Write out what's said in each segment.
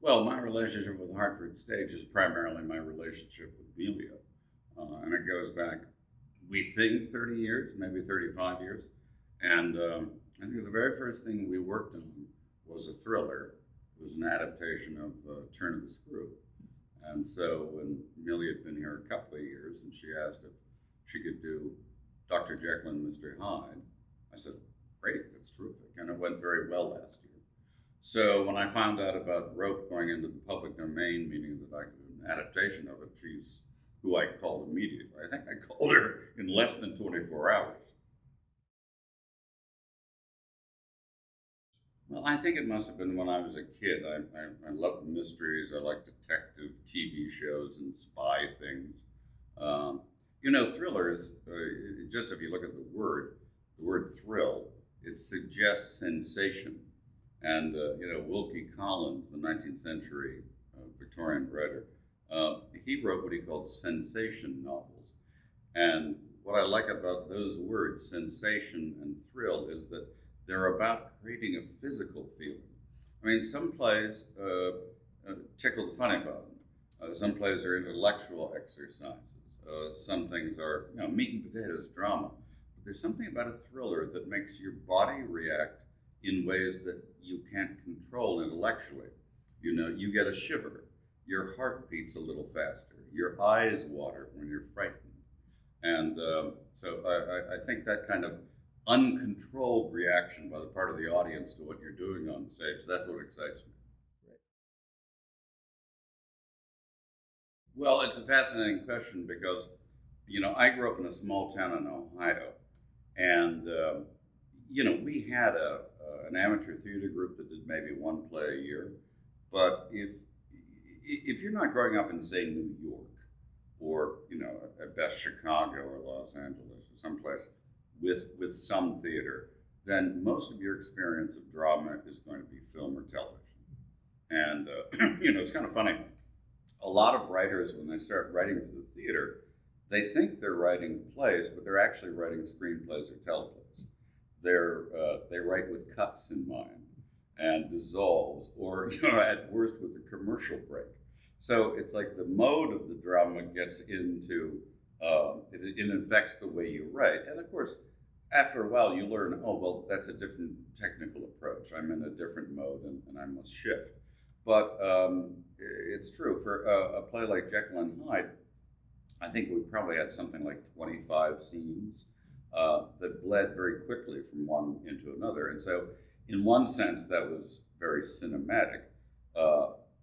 Well, my relationship with Hartford Stage is primarily my relationship with Melia. And it goes back, we think 30 years, maybe 35 years. And I think the very first thing we worked on was a thriller. It was an adaptation of Turn of the Screw. And so when Melia had been here a couple of years and she asked if she could do Dr. Jekyll and Mr. Hyde, I said, great, that's terrific. And it went very well last year. So when I found out about Rope going into the public domain, meaning that I could do an adaptation of it, she's who I called immediately. I think I called her in less than 24 hours. Well, I think it must have been when I was a kid. I loved mysteries. I liked detective TV shows and spy things. Thrillers, just if you look at the word thrill, it suggests sensation. And, Wilkie Collins, the 19th century Victorian writer, he wrote what he called sensation novels. And what I like about those words, sensation and thrill, is that they're about creating a physical feeling. I mean, some plays tickle the funny bone. Some plays are intellectual exercises. Some things are, meat and potatoes drama. But there's something about a thriller that makes your body react in ways that you can't control intellectually. You get a shiver. Your heart beats a little faster. Your eyes water when you're frightened. And so I think that kind of uncontrolled reaction by the part of the audience to what you're doing on stage, that's what excites me. Right. Well, it's a fascinating question because, I grew up in a small town in Ohio, and we had an amateur theater group that did maybe one play a year. But if you're not growing up in, say, New York, or at best Chicago or Los Angeles or someplace with some theater, then most of your experience of drama is going to be film or television. And it's kind of funny. A lot of writers, when they start writing for the theater, they think they're writing plays, but they're actually writing screenplays or teleplays. They write with cuts in mind and dissolves, or at worst with a commercial break. So it's like the mode of the drama gets into it infects the way you write, and of course, after a while you learn, oh well, that's a different technical approach. I'm in a different mode, and I must shift. But it's true for a play like Jekyll and Hyde. I think we probably had something like 25 scenes that bled very quickly from one into another. And so, in one sense, that was very cinematic.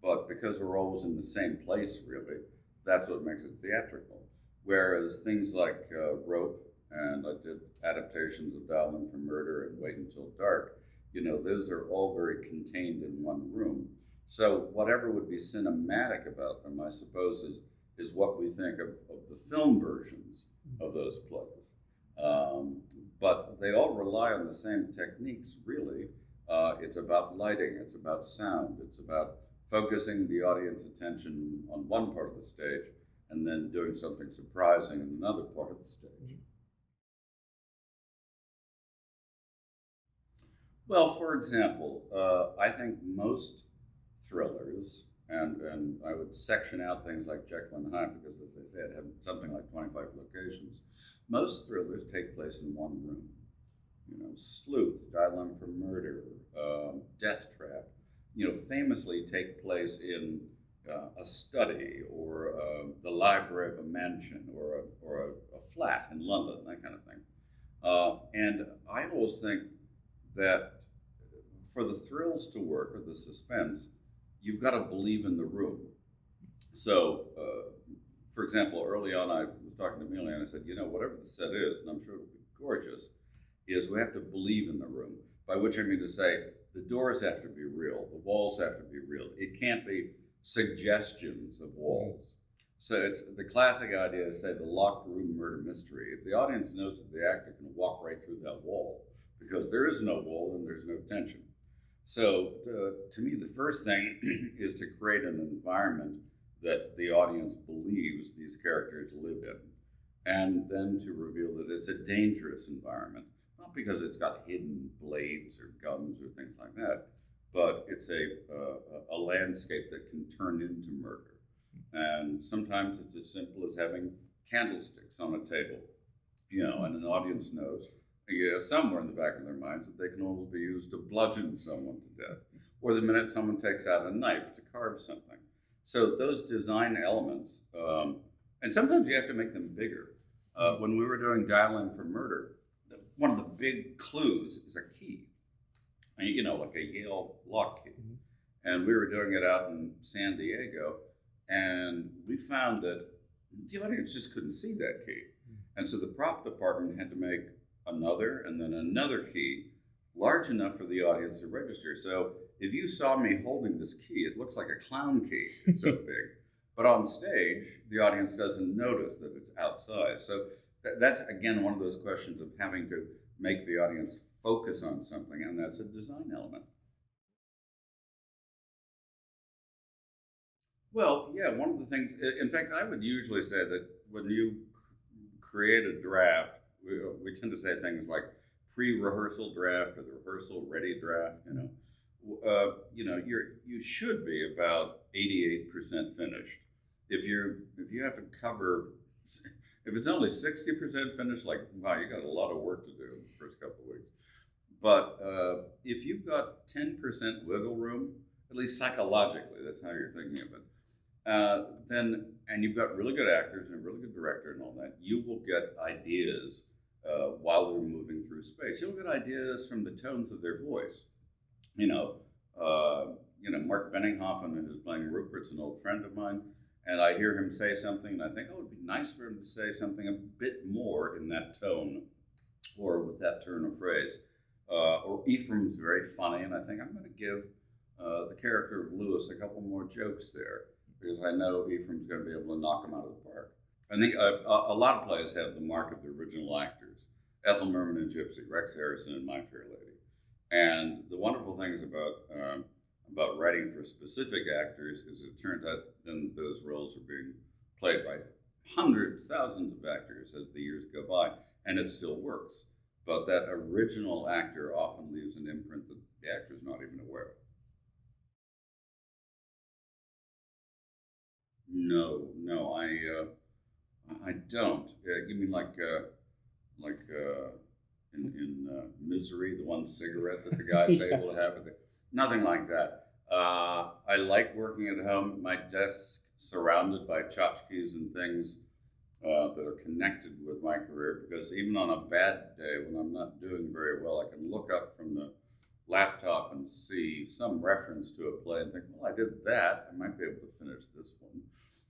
But because we're always in the same place, really, that's what makes it theatrical. Whereas things like Rope, and I did adaptations of Dial M for Murder and Wait Until Dark, those are all very contained in one room. So whatever would be cinematic about them, I suppose, is what we think of the film versions of those plays. But they all rely on the same techniques, really. It's about lighting, it's about sound, it's about focusing the audience attention on one part of the stage and then doing something surprising in another part of the stage. Well, for example, I think most thrillers, and I would section out things like Jekyll and Hyde because, as I said, have something like 25 locations. Most thrillers take place in one room. Sleuth, Dial M for Murder, Death Trap, famously take place in a study or the library of a mansion or a flat in London, that kind of thing. And I always think that for the thrills to work, or the suspense, you've got to believe in the room. So, for example, early on I was talking to Melia and I said, whatever the set is, and I'm sure it'll be gorgeous, is we have to believe in the room. By which I mean to say, the doors have to be real, the walls have to be real. It can't be suggestions of walls. So it's the classic idea to say the locked room murder mystery. If the audience knows that the actor can walk right through that wall, because there is no wall and there's no tension. So to me, the first thing is to create an environment that the audience believes these characters live in, and then to reveal that it's a dangerous environment, not because it's got hidden blades or guns or things like that, but it's a landscape that can turn into murder. And sometimes it's as simple as having candlesticks on a table, and an audience knows, somewhere in the back of their minds that they can always be used to bludgeon someone to death, or the minute someone takes out a knife to carve something. So those design elements, and sometimes you have to make them bigger. When we were doing Dialing for Murder, one of the big clues is a key, like a Yale lock key. And we were doing it out in San Diego, and we found that the audience just couldn't see that key. And so the prop department had to make another and then another key large enough for the audience to register. So if you saw me holding this key, it looks like a clown key. It's so big. But on stage, the audience doesn't notice that it's outside. So that's, again, one of those questions of having to make the audience focus on something, and that's a design element. Well, yeah, one of the things, in fact, I would usually say that when you create a draft, we tend to say things like pre-rehearsal draft or the rehearsal-ready draft. You should be about 88% finished. If you have to cover, if it's only 60% finished, like, wow, you got a lot of work to do in the first couple of weeks. But if you've got 10% wiggle room, at least psychologically, that's how you're thinking of it. And you've got really good actors and a really good director and all that, you will get ideas while they're moving through space. You'll get ideas from the tones of their voice. Mark Benninghoffen, who's playing Rupert's an old friend of mine, and I hear him say something, and I think, oh, it'd be nice for him to say something a bit more in that tone, or with that turn of phrase. Or Ephraim's very funny, and I think I'm going to give the character of Lewis a couple more jokes there, because I know Ephraim's going to be able to knock him out of the park. I think a lot of plays have the mark of the original actors. Ethel Merman and Gypsy, Rex Harrison and My Fair Lady. And the wonderful things about writing for specific actors is it turns out then those roles are being played by hundreds, thousands of actors as the years go by, and it still works. But that original actor often leaves an imprint that the actor's not even aware of. No, I don't. You mean like in Misery, the one cigarette that the guy's able to have? Nothing like that. I like working at home, my desk surrounded by tchotchkes and things that are connected with my career, because even on a bad day when I'm not doing very well, I can look up from the laptop and see some reference to a play and think, well, I did that, I might be able to finish this one.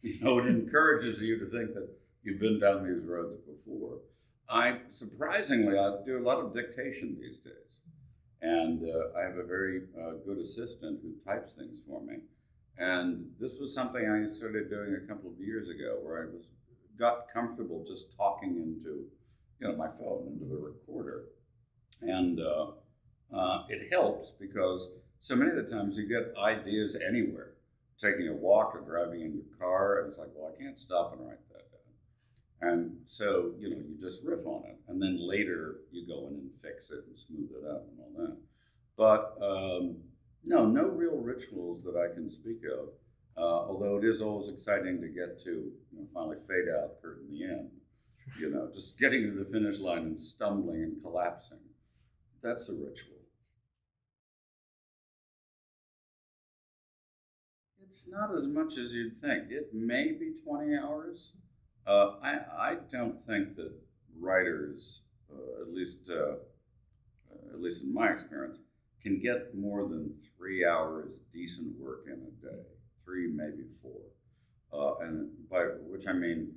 It encourages you to think that you've been down these roads before. Surprisingly, I do a lot of dictation these days. And I have a very good assistant who types things for me. And this was something I started doing a couple of years ago, where I got comfortable just talking into, my phone, into the recorder. And it helps because so many of the times you get ideas anywhere. Taking a walk or driving in your car, and it's like, well, I can't stop and write that down. And so, you just riff on it. And then later you go in and fix it and smooth it out and all that. But no real rituals that I can speak of. Although it is always exciting to get to, finally fade out, curtain the end. Just getting to the finish line and stumbling and collapsing. That's a ritual. It's not as much as you'd think. It may be 20 hours. I don't think that writers, at least in my experience, can get more than 3 hours decent work in a day. 3, maybe 4. And by which I mean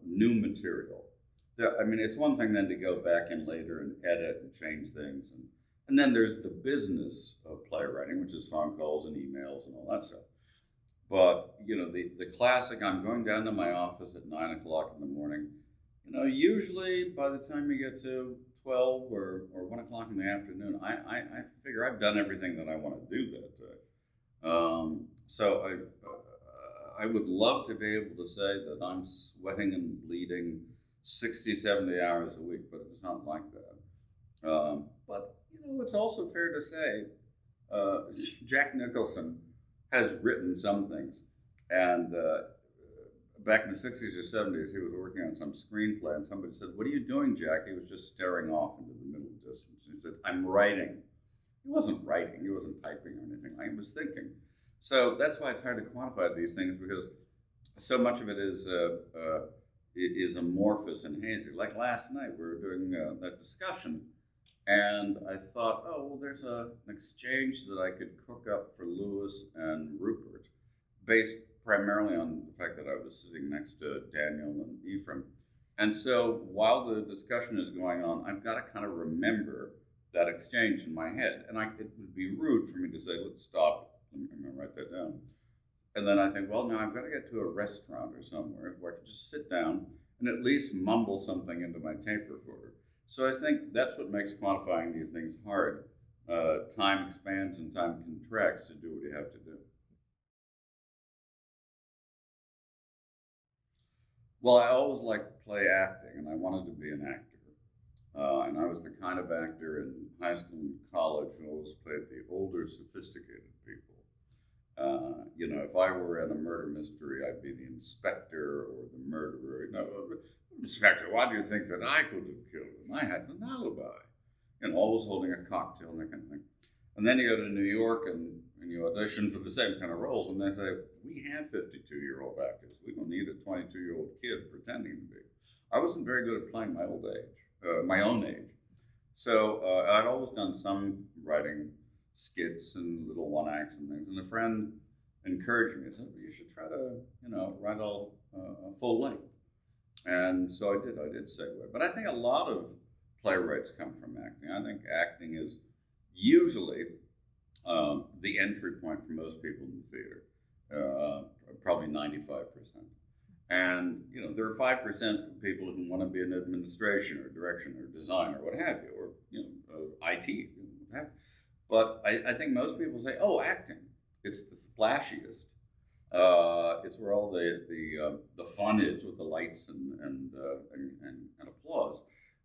new material. It's one thing then to go back in later and edit and change things. And then there's the business of playwriting, which is phone calls and emails and all that stuff. But, the classic, I'm going down to my office at 9 o'clock in the morning. Usually by the time you get to 12 or 1 o'clock in the afternoon, I figure I've done everything that I want to do that day. So I would love to be able to say that I'm sweating and bleeding 60, 70 hours a week, but it's not like that. But, it's also fair to say Jack Nicholson has written some things, and back in the 60s or 70s, he was working on some screenplay, and somebody said, "What are you doing, Jack?" He was just staring off into the middle distance. He said, "I'm writing." He wasn't writing, he wasn't typing or anything. He was thinking. So that's why it's hard to quantify these things, because so much of it is amorphous and hazy. Like last night, we were doing that discussion, and I thought, oh, well, there's an exchange that I could cook up for Lewis and Rupert, based primarily on the fact that I was sitting next to Daniel and Ephraim. And so while the discussion is going on, I've got to kind of remember that exchange in my head. And it would be rude for me to say, let's stop. I'm going to write that down. And then I think, well, now I've got to get to a restaurant or somewhere where I can just sit down and at least mumble something into my tape recorder. So I think that's what makes quantifying these things hard. Time expands and time contracts to do what you have to do. Well, I always liked to play acting, and I wanted to be an actor. And I was the kind of actor in high school and college who always played the older, sophisticated people. If I were in a murder mystery, I'd be the inspector or the murderer. Inspector, why do you think that I could have killed him? I had an alibi. Always holding a cocktail and that kind of thing. And then you go to New York and you audition for the same kind of roles, and they say, we have 52-year-old actors. We don't need a 22-year-old kid pretending to be. I wasn't very good at playing my own age. So I'd always done some writing skits and little one acts and things. And a friend encouraged me. He said, well, you should try to, write a full length. And so I did segue. But I think a lot of playwrights come from acting. I think acting is usually the entry point for most people in the theater, probably 95%. And, there are 5% of people who want to be in administration or direction or design or what have you, or, IT, what have you. But I think most people say, oh, acting. It's the splashiest. It's where all the fun is with the lights and applause.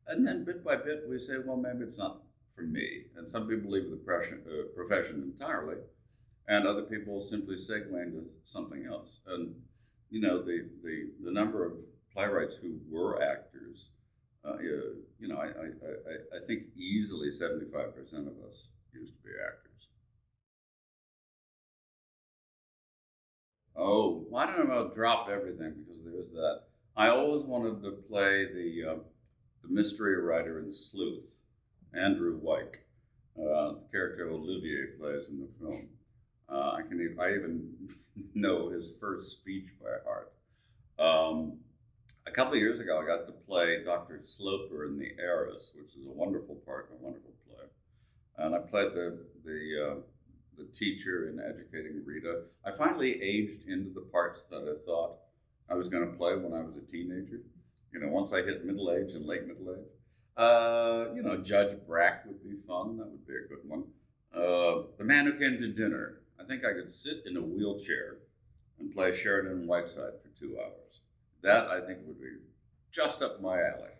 And then bit by bit we say, well, maybe it's not for me. And some people leave the profession entirely, and other people simply segue into something else. And the number of playwrights who were actors, I think easily 75% of us used to be actors. Oh, well, I don't know about dropped everything, because there was that. I always wanted to play the mystery writer in Sleuth, Andrew Wyke, the character Olivier plays in the film. I even know his first speech by heart. A couple of years ago, I got to play Dr. Sloper in The Heiress, which is a wonderful part, a wonderful play. And I played the teacher in Educating Rita. I finally aged into the parts that I thought I was going to play when I was a teenager. Once I hit middle age and late middle age. Judge Brack would be fun. That would be a good one. The Man Who Came to Dinner. I think I could sit in a wheelchair and play Sheridan Whiteside for 2 hours. That, I think, would be just up my alley.